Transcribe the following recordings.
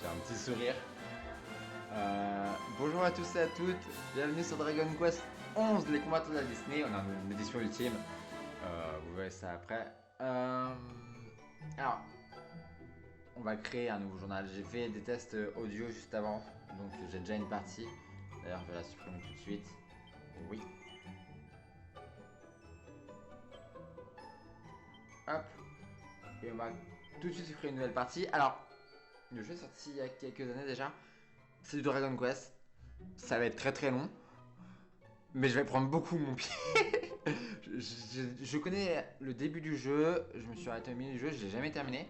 J'ai un petit sourire. Bonjour à tous et à toutes, bienvenue sur Dragon Quest 11, les combattants de la Disney. On a une édition ultime, vous verrez ça après. Alors, on va créer un nouveau journal. J'ai fait des tests audio juste avant, donc j'ai déjà une partie. D'ailleurs, je vais la supprimer tout de suite. Oui. Hop. Et on va tout de suite créer une nouvelle partie. Alors, le jeu est sorti il y a quelques années déjà. C'est du Dragon Quest. Ça va être très très long. Mais je vais prendre beaucoup mon pied. je connais le début du jeu. Je me suis arrêté au milieu du jeu. Je l'ai jamais terminé.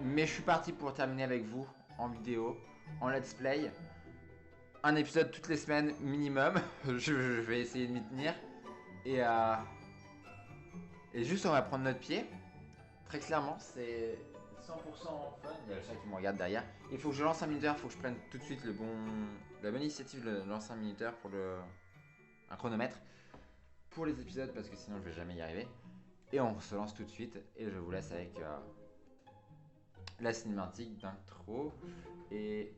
Mais je suis parti pour terminer avec vous en vidéo, en let's play. Un épisode toutes les semaines minimum. je vais essayer de m'y tenir. Et, euh, et juste on va prendre notre pied. Très clairement, c'est 100% fun. Il y a le chat qui me regarde derrière. Il faut que je lance un minuteur. Il faut que je prenne tout de suite la bonne initiative de lancer un minuteur pour un chronomètre pour les épisodes parce que sinon je vais jamais y arriver. Et on se lance tout de suite et je vous laisse avec la cinématique d'intro. Et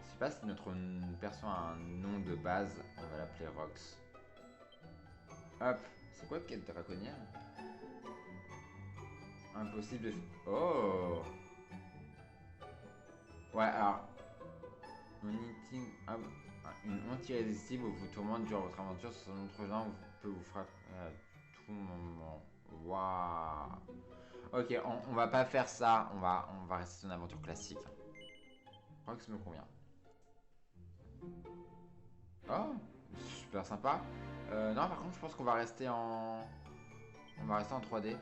je sais pas si notre perso a un nom de base, on va l'appeler Rox. Hop, c'est quoi quête draconnière? Impossible de... Oh. Ouais, alors... Une anti-irrésistible vous tourmente durant votre aventure sur son autre genre peut vous frapper à tout moment. Waouh. Ok, on va pas faire ça, on va rester sur une aventure classique. Je crois que ça me convient. Oh, super sympa. Non, par contre, je pense qu'on va rester en... On va rester en 3D.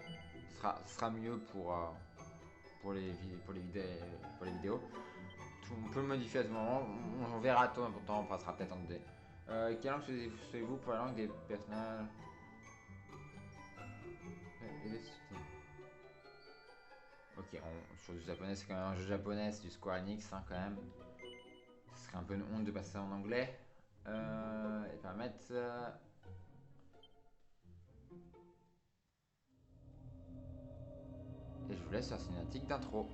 Ce sera mieux pour les vidéos. On peut le modifier à ce moment. On verra tout en temps, on passera peut-être en 2D. Quelle langue choisissez-vous pour la langue des personnages? Ok, sur du japonais, c'est quand même un jeu japonais, c'est du Square Enix hein, quand même. Ce serait un peu une honte de passer en anglais. Et permettre. Et je vous laisse sur la cinématique d'intro.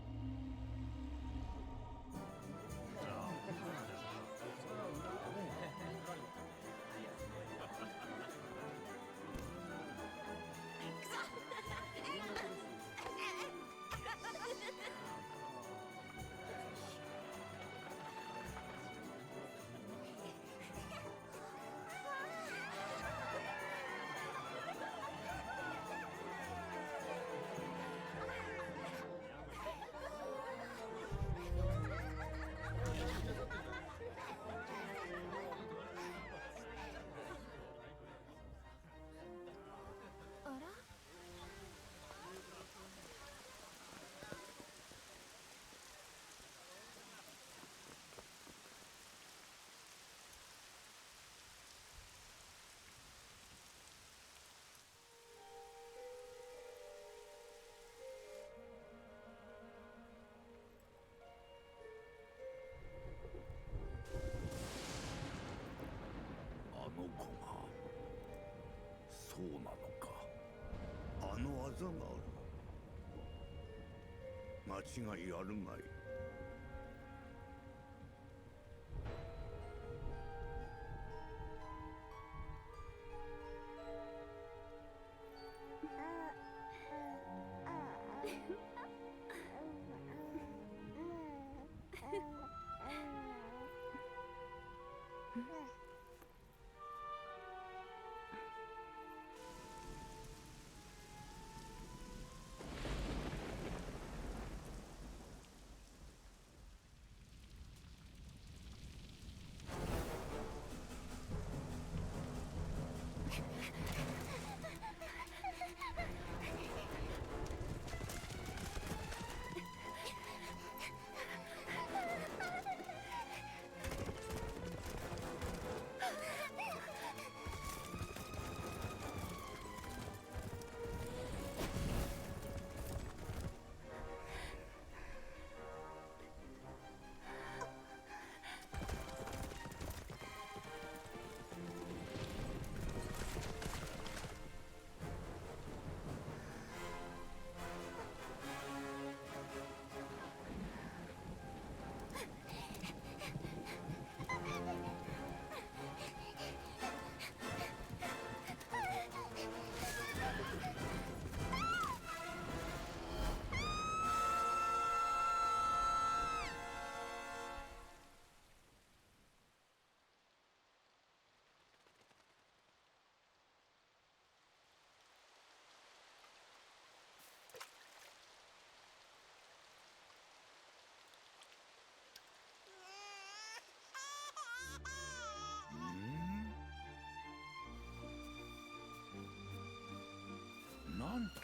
なんと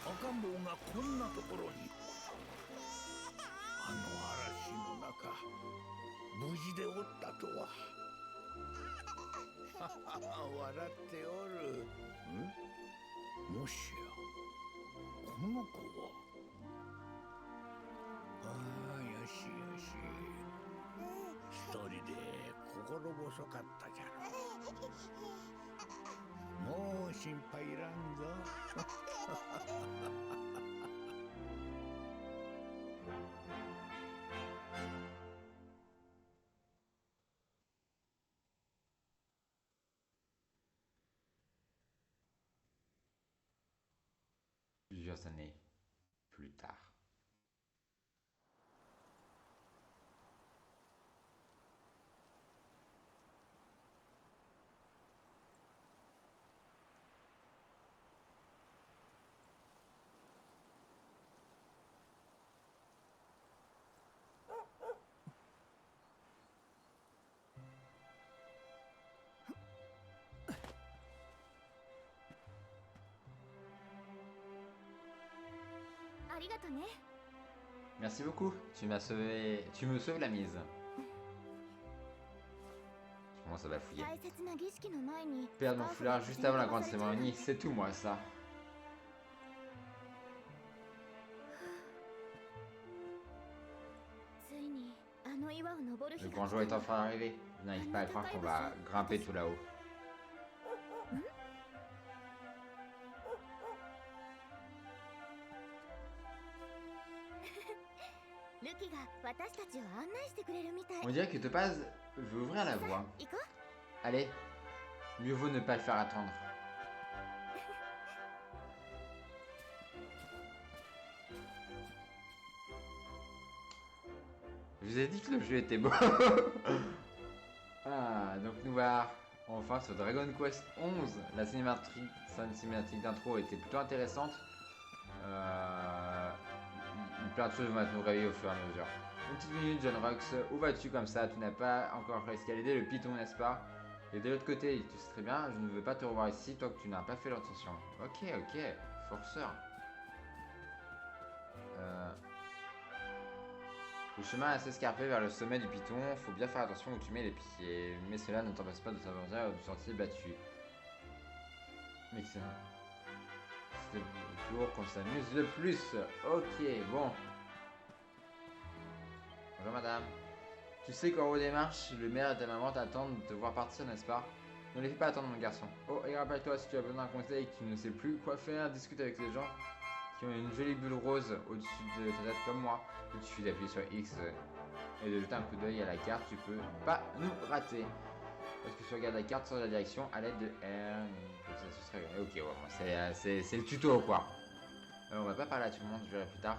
赤ん坊がこんなところに。あの嵐の中無事でおったとは。笑っておる。もしやこの子は。ああ、よしよし。一人で心細かったじゃろ。もう心配いらんぞ。Plusieurs années plus tard. Merci beaucoup, tu m'as sauvé. Tu me sauves la mise. Je commence à bafouiller. Perdre mon foulard juste avant la grande cérémonie, c'est tout moi ça. Le grand jour est enfin arrivé. Je n'arrive pas à croire qu'on va grimper tout là-haut. On dirait que Topaz veut ouvrir la voie. Allez, mieux vaut ne pas le faire attendre. Je vous ai dit que le jeu était beau. Ah, donc nous voilà enfin sur Dragon Quest 11. La cinématique d'intro était plutôt intéressante. Plein de choses vont nous réveiller au fur et à mesure. Une petite minute, John Rox, où vas-tu comme ça? Tu n'as pas encore escaladé le piton, n'est-ce pas? Et de l'autre côté, tu sais très bien, je ne veux pas te revoir ici tant que tu n'as pas fait l'attention. Ok, ok, forceur. Le chemin est assez escarpé vers le sommet du piton, faut bien faire attention où tu mets les pieds. Mais cela ne t'empêche pas de s'avancer ou de sortir battu. Mais c'est le tour qu'on s'amuse le plus. Ok, bon. Bonjour madame. Tu sais qu'en haut des marches, le maire et ta maman t'attendent de te voir partir, n'est-ce pas? Ne les fais pas attendre mon garçon. Oh, et rappelle-toi, si tu as besoin d'un conseil et que tu ne sais plus quoi faire, discute avec les gens qui ont une jolie bulle rose au-dessus de ta tête comme moi. Il suffit d'appuyer sur X et de jeter un coup d'œil à la carte, tu peux pas nous rater. Parce que tu regardes la carte sur la direction à l'aide de R. Ce serait... Ok, ouais, c'est le tuto quoi. On va pas parler à tout le monde, je verrai plus tard.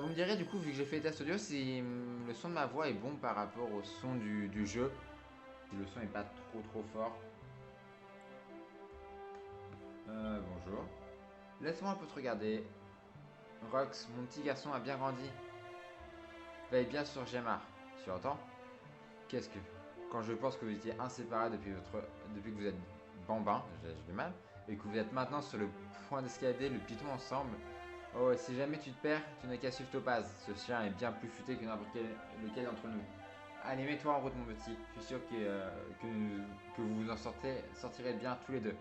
Vous me direz du coup, vu que j'ai fait les tests audio, si le son de ma voix est bon par rapport au son du jeu. Si le son est pas trop fort. Bonjour. Laisse-moi un peu te regarder. Rox, mon petit garçon a bien grandi. Veille bien sur Gemar. Tu entends? Qu'est-ce que... Quand je pense que vous étiez inséparables depuis que vous êtes bambins, j'ai du mal, et que vous êtes maintenant sur le point d'escalader le piton ensemble. Oh, si jamais tu te perds, tu n'as qu'à suivre Topaz. Ce chien est bien plus futé que n'importe lequel d'entre nous. Allez, mets-toi en route, mon petit. Je suis sûr que vous vous en sortirez bien tous les deux.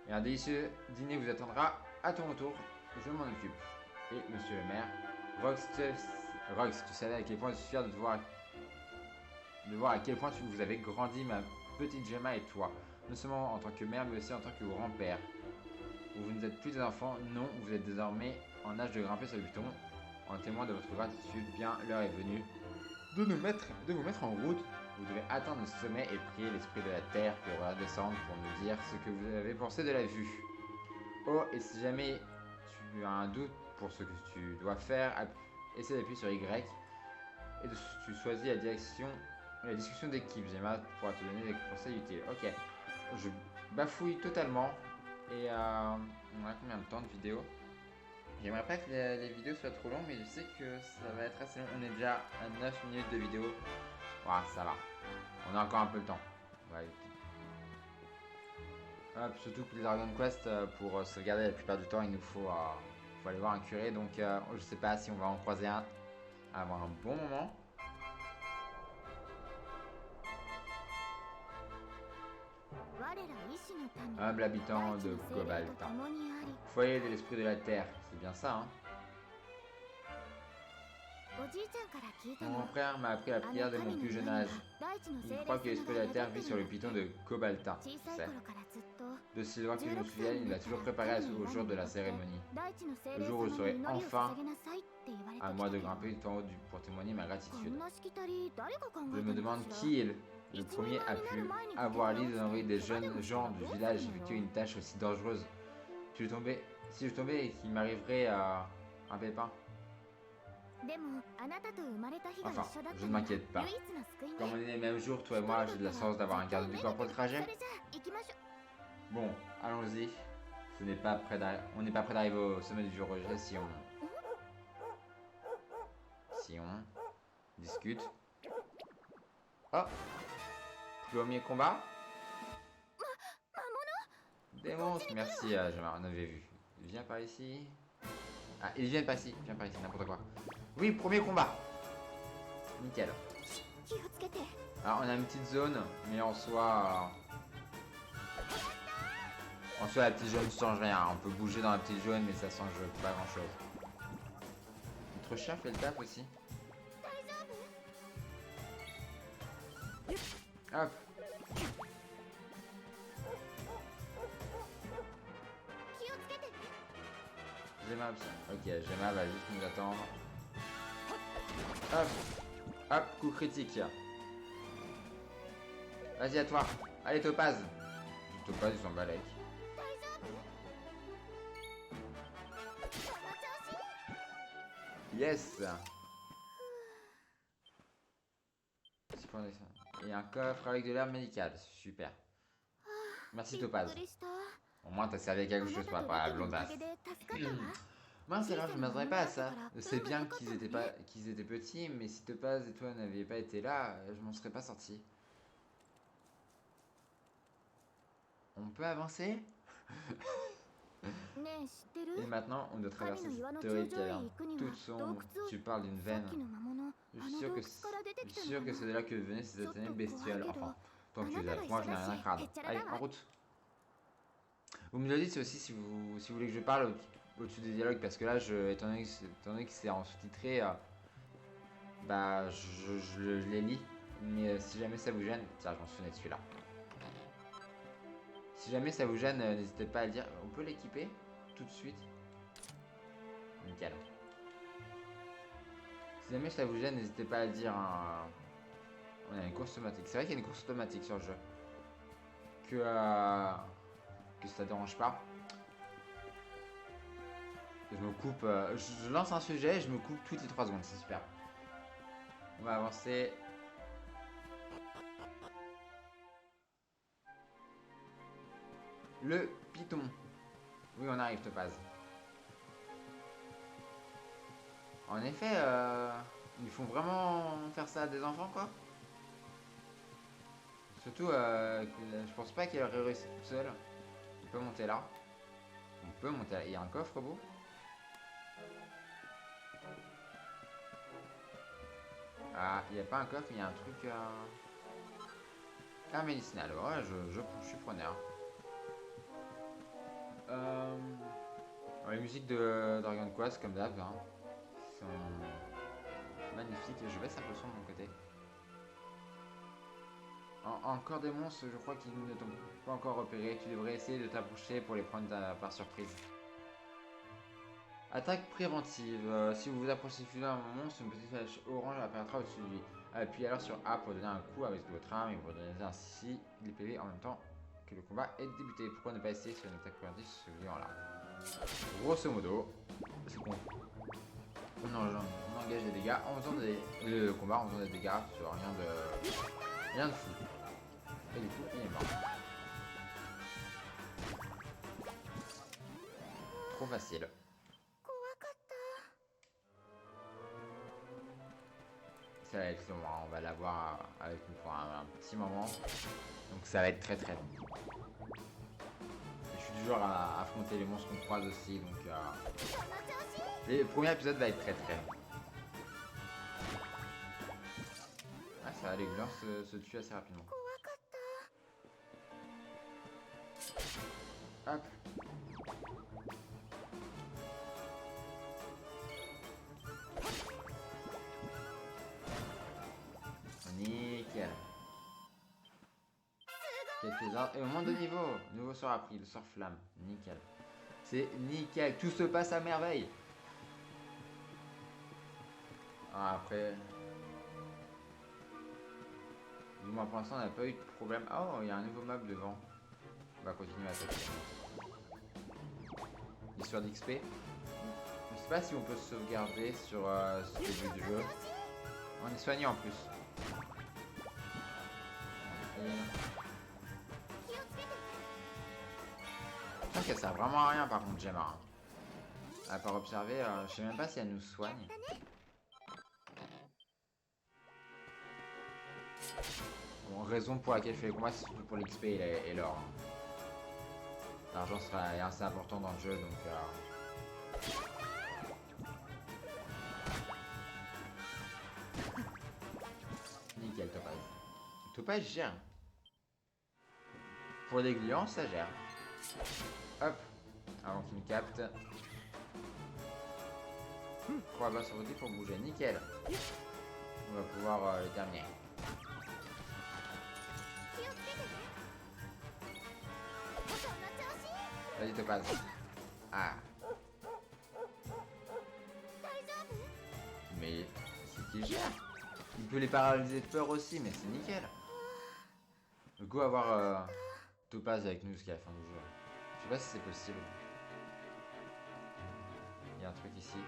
Et un délicieux dîner vous attendra à ton retour. Je m'en occupe. Et monsieur le maire, Rox, tu savais à quel point je suis fier de voir à quel point vous avez grandi, ma petite Gemma et toi. Non seulement en tant que mère, mais aussi en tant que grand-père. Vous ne êtes plus des enfants, non, vous êtes désormais en âge de grimper sur le buton. En témoin de votre gratitude, bien, l'heure est venue de vous mettre en route. Vous devez atteindre le sommet et prier l'esprit de la terre qui redescendre pour nous dire ce que vous avez pensé de la vue. Oh, et si jamais tu as un doute pour ce que tu dois faire, essaie d'appuyer sur Y et tu choisis la discussion d'équipe. Gemma pourra te donner des conseils utiles. Ok, je bafouille totalement. Et on a combien de temps de vidéo? J'aimerais pas que les vidéos soient trop longues, mais je sais que ça va être assez long. On est déjà à 9 minutes de vidéo. Voilà, ça va. On a encore un peu le temps. Ouais. Surtout que les Dragon Quest, pour se garder la plupart du temps, il nous faut aller voir un curé. Donc je sais pas si on va en croiser un, avoir un bon moment. Humble habitant de Cobalta. Foyer de l'esprit de la terre, c'est bien ça, hein. Mon frère m'a appris la prière dès mon plus jeune âge. Il croit que l'esprit de la terre vit sur le piton de Cobalta. C'est. De si loin que je me souvienne, il l'a toujours préparé au jour de la cérémonie. Le jour où je serai enfin à moi de grimper tout en haut pour témoigner ma gratitude. Je me demande qui est le premier a pu avoir l'idée d'envoyer des jeunes gens du village effectuer une tâche aussi dangereuse. Si je tombais et qu'il m'arriverait un pépin. Enfin, je ne m'inquiète pas. Comme on est le même jour, toi et moi, j'ai de la chance d'avoir un garde du corps pour le trajet. Bon, allons-y. On n'est pas près d'arriver au sommet du rejet si on discute. Oh, premier combat. Des monstres, merci, on avait vu. Viens par ici. Ah, ils viennent pas ici, viens par ici, n'importe quoi. Oui, premier combat. Nickel. Alors, on a une petite zone, mais en soi, la petite zone ne change rien. On peut bouger dans la petite zone, mais ça change pas grand chose. Notre chien fait le taf aussi. Hop. Gemma, ok, Gemma va juste nous attendre. Hop. Hop, coup critique. Vas-y, à toi. Allez, Topaz. Topaz, ils s'en balèquent. Yes. Et un coffre avec de l'herbe médicale. Super. Merci, Topaz. Au moins, t'as servi à quelque chose par rapport à la blondasse. Mince, c'est grave, je m'attendais pas à ça. C'est bien qu'ils étaient petits, mais si Topaz et toi n'aviez pas été là, je m'en serais pas sorti. On peut avancer? Et maintenant, on doit traverser cette torride caverne toute sombre. Tu parles d'une veine. Je suis sûr que c'est de là que venaient ces ténèbres bestioles. Enfin, tant que tu es là, moi je n'ai rien à craindre. Allez, en route. Vous me le dites aussi si vous voulez que je parle au-dessus des dialogues, parce que là, étant donné que c'est en sous-titré, bah je les lis. Mais si jamais ça vous gêne, tiens, je m'en souvenais de celui-là. Si jamais ça vous gêne, n'hésitez pas à le dire. On peut l'équiper tout de suite. Nickel. Si jamais ça vous gêne, n'hésitez pas à le dire. On a une course automatique. C'est vrai qu'il y a une course automatique sur le jeu. Que ça dérange pas. Je me coupe. Je lance un sujet et je me coupe toutes les 3 secondes. C'est super. On va avancer. Le python. Oui, on arrive, Topaz. En effet, ils font vraiment faire ça à des enfants, quoi. Surtout, je pense pas qu'elle aurait réussi toute seule. On peut monter là. On peut monter là. Il y a un coffre beau. Ah, il n'y a pas un coffre, il y a un truc. Un médicinal. Ouais, je suis preneur. Les musiques de Dragon Quest, comme d'hab, hein, sont magnifiques. Je baisse un peu le son de mon côté. Encore des monstres, je crois qu'ils ne t'ont pas encore repéré. Tu devrais essayer de t'approcher pour les prendre par surprise. Attaque préventive. Si vous vous approchez d'un monstre, une petite flèche orange apparaîtra au-dessus de lui. Appuyez alors sur A pour donner un coup avec votre arme et vous redonnez ainsi les PV en même temps que le combat est débuté. Pourquoi ne pas essayer sur une attaque préventive ce lion-là? Grosso modo, c'est qu'on engage des dégâts en faisant le combat en faisant des dégâts sur rien de fou. Et du coup, il est mort. Trop facile. Ça va être long, hein. On va l'avoir avec nous pour un petit moment. Donc ça va être très long. dur à affronter les monstres qu'on croise aussi, donc le premier épisode va être très très long. Ah ça va, les glands se tuent assez rapidement. Hop. Nickel. Quelques-uns. Et au moins 2 niveaux. Nouveau sort appris, le sort flamme. Nickel. C'est nickel. Tout se passe à merveille. Ah, après. Du moins pour l'instant on n'a pas eu de problème. Oh, il y a un nouveau mob devant. On va continuer à attaquer. Histoire d'XP. Je sais pas si on peut se sauvegarder sur ce début du jeu. On est soigné en plus. Je pense qu'elle sert vraiment à rien par contre, Gemma. À part observer, je sais même pas si elle nous soigne. Bon, raison pour laquelle je fais les combats, c'est surtout pour l'XP et l'or. L'argent sera assez important dans le jeu, donc... Nickel, Topaz. Topaz gère. Pour les gluants, ça gère. Hop. Avant qu'il me capte. 3 bas sur côté pour bouger. Nickel. On va pouvoir le terminer. Vas-y, Topaz. Ah. Mais c'est qu'il gère. Il peut les paralyser de peur aussi, mais c'est nickel. Du coup, avoir Topaz avec nous jusqu'à la fin du jeu. Je sais pas si c'est possible. Il y a un truc ici.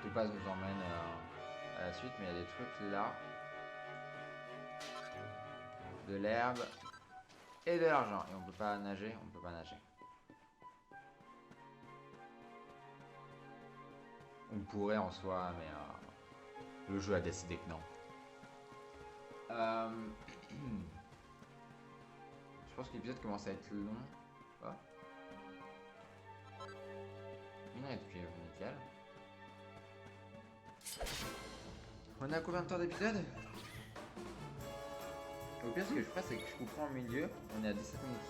Topaz nous emmène à la suite, mais il y a des trucs là. De l'herbe et de l'argent. Et on peut pas nager, on peut pas nager. On pourrait en soi, mais le jeu a décidé que non. Je pense que l'épisode commence à être long. Oh. Il en est depuis nickel. On a combien de temps d'épisode? Au pire, ce que je ferai, c'est que je couperai en milieu. On est à 17 minutes.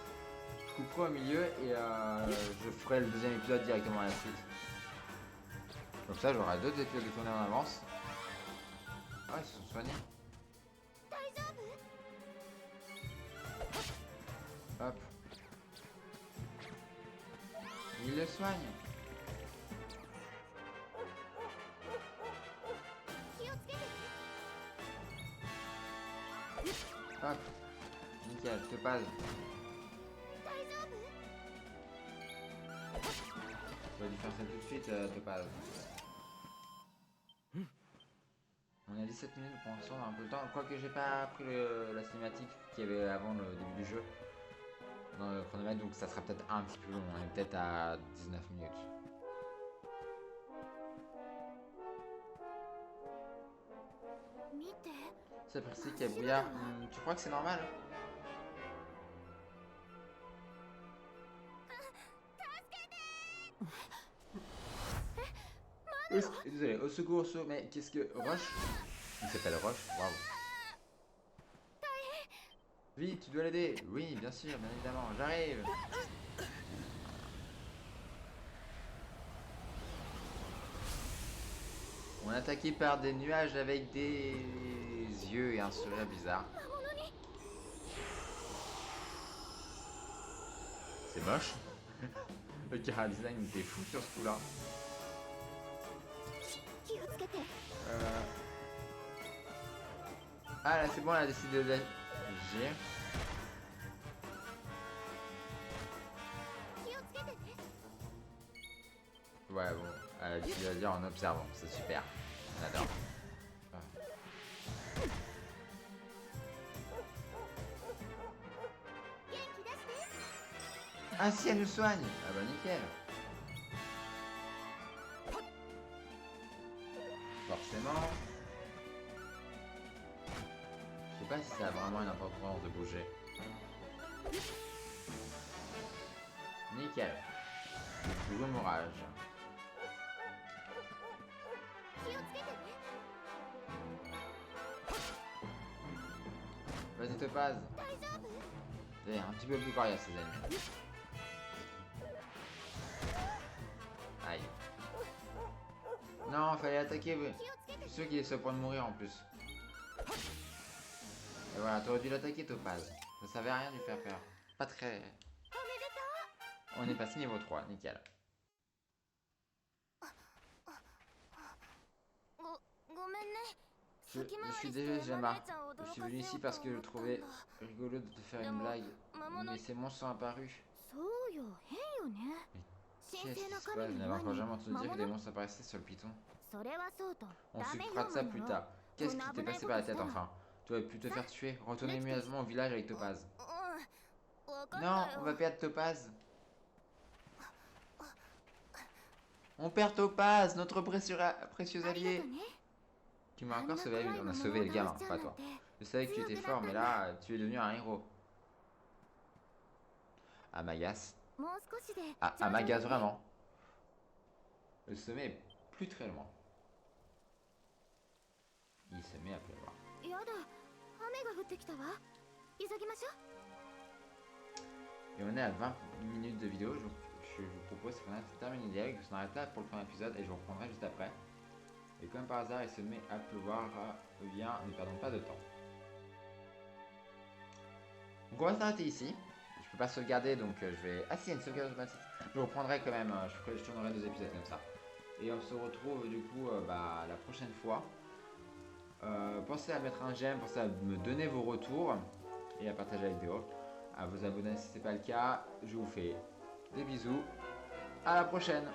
Je couperai au milieu et je ferai le deuxième épisode directement à la suite. Comme ça, j'aurai d'autres épisodes de tourner en avance. Ah, ils se sont soignés. Hop. Il le soigne. Hop. Nickel, je te passe. J'aurais dû faire ça tout de suite, te passe. On a 17 minutes pour l'instant, on a un peu de temps. Quoique j'ai pas pris la cinématique qu'il y avait avant le début du jeu. Dans le chronomètre, donc ça sera peut-être un petit peu long. On est peut-être à 19 minutes. C'est précis qu'il y a brouillard. Tu crois que c'est normal? Désolé, au secours, mais qu'est-ce que... Roche? Il s'appelle Roche, waouh. Vite, tu dois l'aider. Oui, bien sûr, bien évidemment, j'arrive. On est attaqué par des nuages avec des yeux et un sourire bizarre. C'est moche. Le chara design était fou sur ce coup-là. Ah là c'est bon, elle a décidé d'agir. Ouais bon, elle a décidé d'agir en observant, c'est super. On adore. Ah si, elle nous soigne. Ah bah nickel. Forcément. Je sais pas si ça a vraiment une importance de bouger. Nickel. Plus l'ombrage. Vas-y Topaz. C'est un petit peu plus coriace ces ennemis. Aïe. Non, fallait attaquer. Je suis sûr qu'il est sur le point de mourir en plus. Et voilà, t'aurais dû l'attaquer Topaz. Ça servait à rien de lui faire peur. Pas très... On est passé niveau 3, nickel. Je suis désolé, Gemma. Je suis venu ici parce que je trouvais rigolo de te faire une blague. Mais ces monstres sont apparus. Qu'est-ce qui se passe? Je n'avais encore jamais entendu dire que des monstres apparaissaient sur le Python. On s'occupera de ça plus tard. Qu'est-ce qui t'est passé par la tête enfin? Tu aurais pu te faire tuer. Retourne immédiatement au village avec Topaz. Non, on va perdre Topaz. On perd Topaz, notre précieux allié. Tu m'as encore sauvé la vie. On a sauvé le gamin, pas toi. Je savais que tu étais fort, mais là, tu es devenu un héros. Ah, m'agace. Ah, m'agace vraiment. Le sommet est plus très loin. Il se met à pleuvoir. Et on est à 20 minutes de vidéo. Je vous propose qu'on termine le dialogue, qu'on arrête là pour le premier épisode et je vous reprendrai juste après. Et comme par hasard, il se met à pleuvoir. Bien, ne perdons pas de temps. Donc on va s'arrêter ici. Je peux pas sauvegarder, donc je vais... Ah si, il y a une sauvegarde automatique. Je reprendrai quand même, je tournerai 2 épisodes comme ça. Et on se retrouve du coup la prochaine fois. Pensez à mettre un j'aime, pensez à me donner vos retours et à partager la vidéo. À vous abonner si ce n'est pas le cas. Je vous fais des bisous. À la prochaine.